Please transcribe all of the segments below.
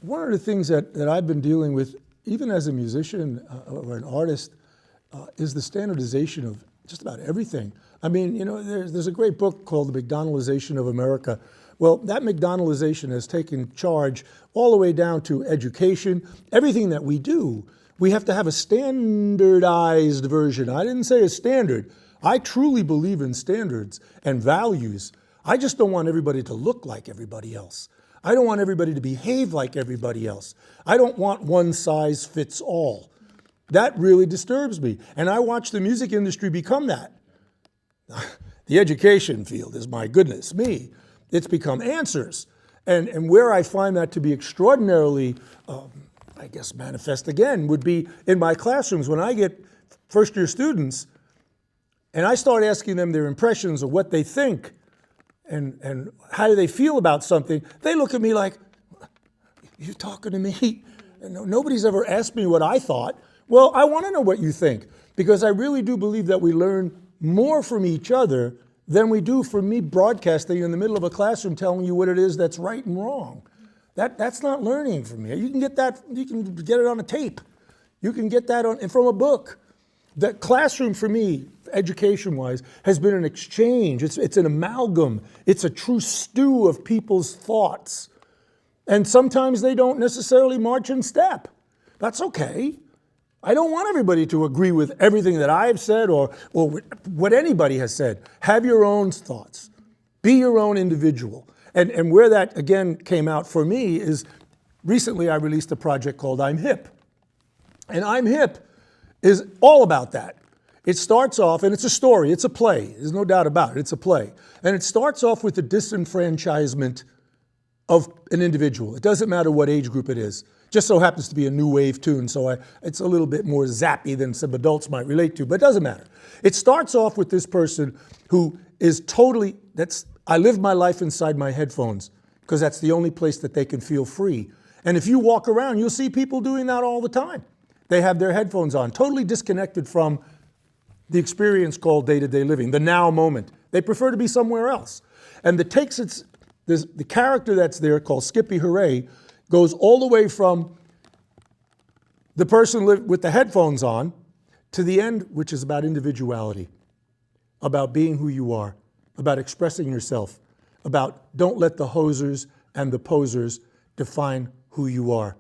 one of the things that I've been dealing with, even as a musician or an artist, is the standardization of just about everything. I mean, you know, there's a great book called The McDonaldization of America. Well, that McDonaldization has taken charge all the way down to education. Everything that we do, we have to have a standardized version. I didn't say a standard. I truly believe in standards and values. I just don't want everybody to look like everybody else. I don't want everybody to behave like everybody else. I don't want one size fits all. That really disturbs me. And I watch the music industry become that. The education field is, my goodness me, it's become answers. And where I find that to be extraordinarily, I guess, manifest again, would be in my classrooms when I get first-year students and I start asking them their impressions of what they think and how do they feel about something. They look at me like, you talking to me? Nobody's ever asked me what I thought. Well, I want to know what you think, because I really do believe that we learn more from each other than we do from me broadcasting in the middle of a classroom telling you what it is that's right and wrong. That's not learning from me. You can get that, you can get it on a tape. You can get that from a book. The classroom for me, education-wise, has been an exchange. It's an amalgam. It's a true stew of people's thoughts. And sometimes they don't necessarily march in step. That's okay. I don't want everybody to agree with everything that I've said or what anybody has said. Have your own thoughts. Be your own individual. And where that, again, came out for me is recently I released a project called I'm Hip. And I'm Hip is all about that. It starts off, and it's a story, it's a play, there's no doubt about it, it's a play. And it starts off with the disenfranchisement of an individual. It doesn't matter what age group it is. Just so happens to be a new wave tune, so it's a little bit more zappy than some adults might relate to, but it doesn't matter. It starts off with this person who is totally, I live my life inside my headphones, because that's the only place that they can feel free. And if you walk around, you'll see people doing that all the time. They have their headphones on, totally disconnected from the experience called day-to-day living, the now moment. They prefer to be somewhere else. And the character that's there, called Skippy Hooray, goes all the way from the person with the headphones on to the end, which is about individuality, about being who you are, about expressing yourself, about don't let the hosers and the posers define who you are.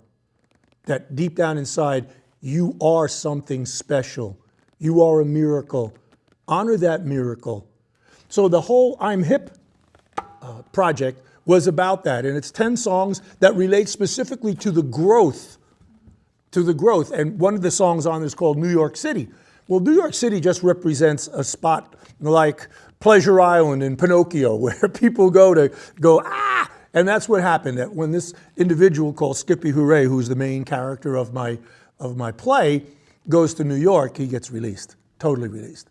That deep down inside, you are something special. You are a miracle. Honor that miracle. So the whole I'm Hip project was about that, and it's 10 songs that relate specifically to the growth. And one of the songs on this is called New York City. Well, New York City just represents a spot like Pleasure Island in Pinocchio, where people go, ah! And that's what happened. That when this individual called Skippy Hooray, who's the main character of my play, goes to New York, he gets released, totally released.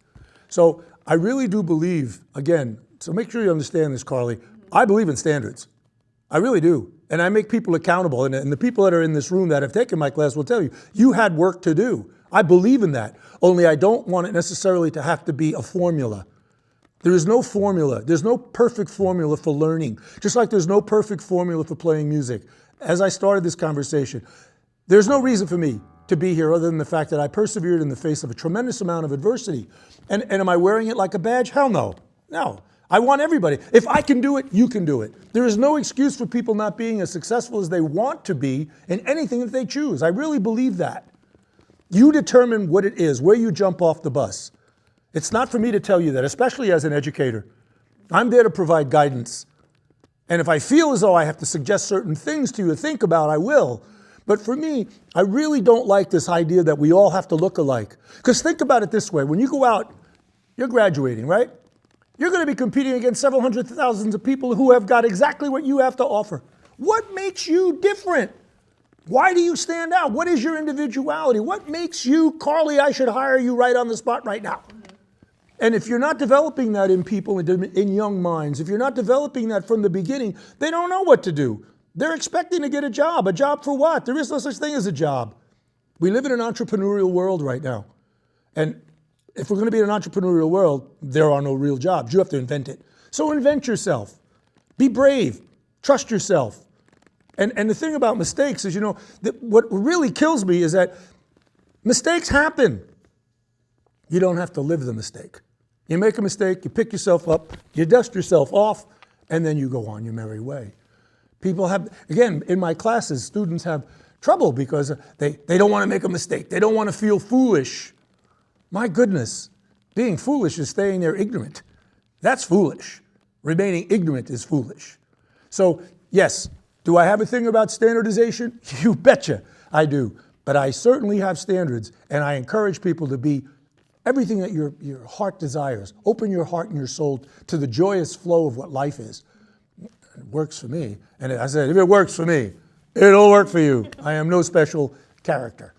So I really do believe, again, so make sure you understand this, Carly, I believe in standards. I really do. And I make people accountable. And the people that are in this room that have taken my class will tell you, you had work to do. I believe in that. Only I don't want it necessarily to have to be a formula. There is no formula. There's no perfect formula for learning, just like there's no perfect formula for playing music. As I started this conversation, there's no reason for me to be here other than the fact that I persevered in the face of a tremendous amount of adversity. And am I wearing it like a badge? Hell no. No. I want everybody. If I can do it, you can do it. There is no excuse for people not being as successful as they want to be in anything that they choose. I really believe that. You determine what it is, where you jump off the bus. It's not for me to tell you that, especially as an educator. I'm there to provide guidance. And if I feel as though I have to suggest certain things to you to think about, I will. But for me, I really don't like this idea that we all have to look alike. Because think about it this way. When you go out, you're graduating, right? You're going to be competing against several hundred thousands of people who have got exactly what you have to offer. What makes you different? Why do you stand out? What is your individuality? What makes you, Carly, I should hire you right on the spot right now? And if you're not developing that in people, in young minds, if you're not developing that from the beginning, they don't know what to do. They're expecting to get a job. A job for what? There is no such thing as a job. We live in an entrepreneurial world right now. And if we're going to be in an entrepreneurial world, there are no real jobs. You have to invent it. So invent yourself. Be brave. Trust yourself. And the thing about mistakes is, that what really kills me is that mistakes happen. You don't have to live the mistake. You make a mistake, you pick yourself up, you dust yourself off, and then you go on your merry way. People have, again, in my classes, students have trouble because they don't want to make a mistake. They don't want to feel foolish. My goodness, being foolish is staying there ignorant. That's foolish. Remaining ignorant is foolish. So, yes, do I have a thing about standardization? You betcha I do. But I certainly have standards, and I encourage people to be everything that your heart desires. Open your heart and your soul to the joyous flow of what life is. It works for me. And I said, if it works for me, it'll work for you. I am no special character.